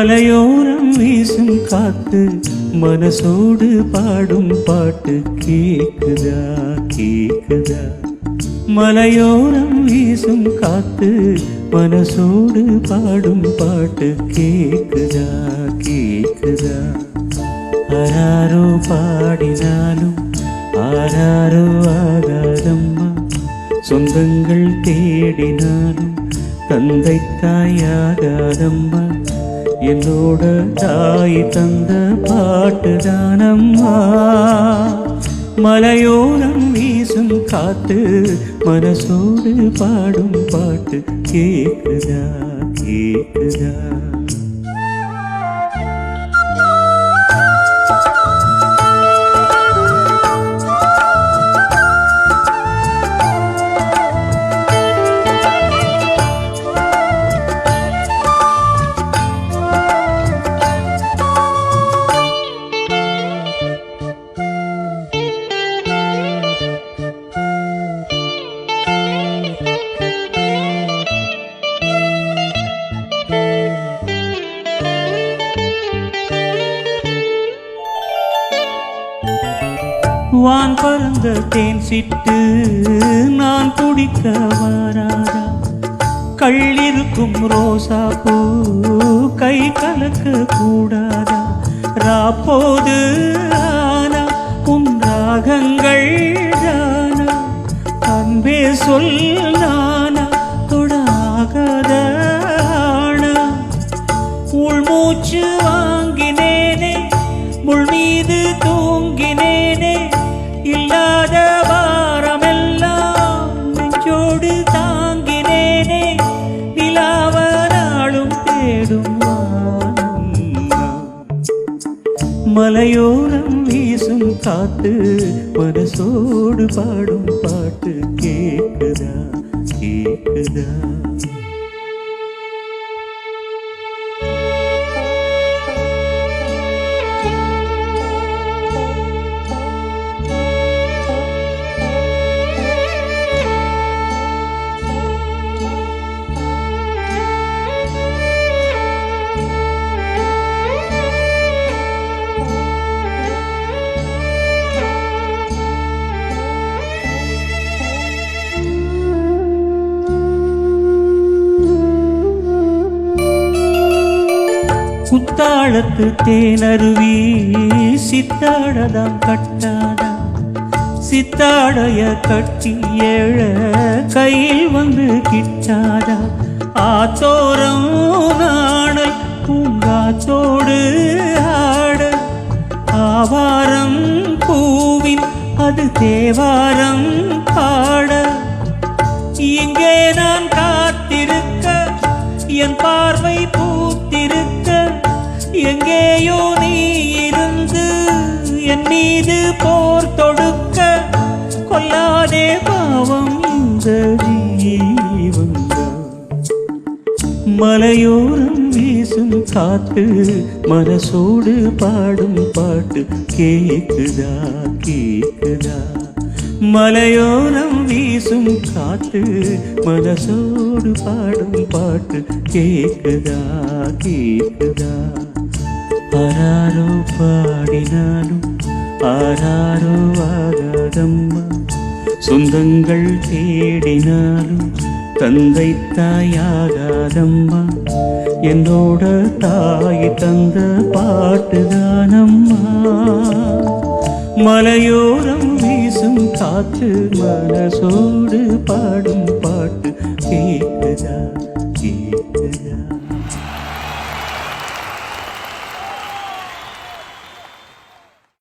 மலையோரம் வீசும் காத்து மனசோடு பாடும் பாட்டு கேக்குதா கேக்குதா. மலையோரம் வீசும் காத்து மனசோடு பாடும் பாட்டு கேக்குதா கேக்குதா. ஆராரோ பாடினாலும் ஆராரோ ஆகாதம்மா, சொந்தங்கள் தேடினாலும் தந்தை தாயாகாதம்மா. என்னோட தாய் தந்த பாட்டு தானம்மா. மலையோரம் வீசும் காத்து மனசோடு பாடும் பாட்டு கேக்குதா கேக்குதா. வான் பறந்த தேன் சிட்டு நான் குடிக்க வாராதா. கள்ளிருக்கும் ரோசா பூ கை கலக்க கூடாதா. ராப்போது ஆனா உன் ராகங்கள் தானா, அன்பே சொல் நானா தொடாகாத ஆனா. உள்மூச்சு வாங்கினேனே முள் மீது தூங்கினேனே, இல்லாத வாரமெல்லாம் நெஞ்சோடு தாங்கினேனே. நிலாவ நாளும் தேடும் வானம். மலையோரம் வீசும் காத்து மனசோடு பாடும் பாட்டு கேக்குதா கேக்குதா. குத்தாளத்து தேனருவி சித்தாடதான் கட்டாதா. சித்தாடைய கட்டி ஏழ கையில் வந்து கிட்டாதா. ஆத்தோரம் நாணல் பூங்காத்தோடு ஆட. ஆவாரம் பூவின் அது தேவாரம் பாட. இங்கே நான் காத்திருக்க என் பார்வை பூத்திருக்க, எங்கேயோ நீ இருந்து என் மீது போர் தொடுக்க. கொல்லாதே பாவம் இந்த ஜீவன்தான். மலையோரம் வீசும் காத்து மனசோடு பாடும் பாட்டு கேக்குதா கேக்குதா. மலையோரம் வீசும் காத்து மனசோடு பாடும் பாட்டு கேக்குதா கேக்குதா. ஆராரோ பாடினாலும் ஆராரோ ஆகாதம்மா, சொந்தங்கள் தேடினாலும் தந்தை தாயாகாதம்மா. என்னோட தாய் தந்த பாட்டுதானம்மா. மலையோரம் வீசும் காத்து மனசோடு பாடும் பாட்டு கேக்குதா கேக்குதா.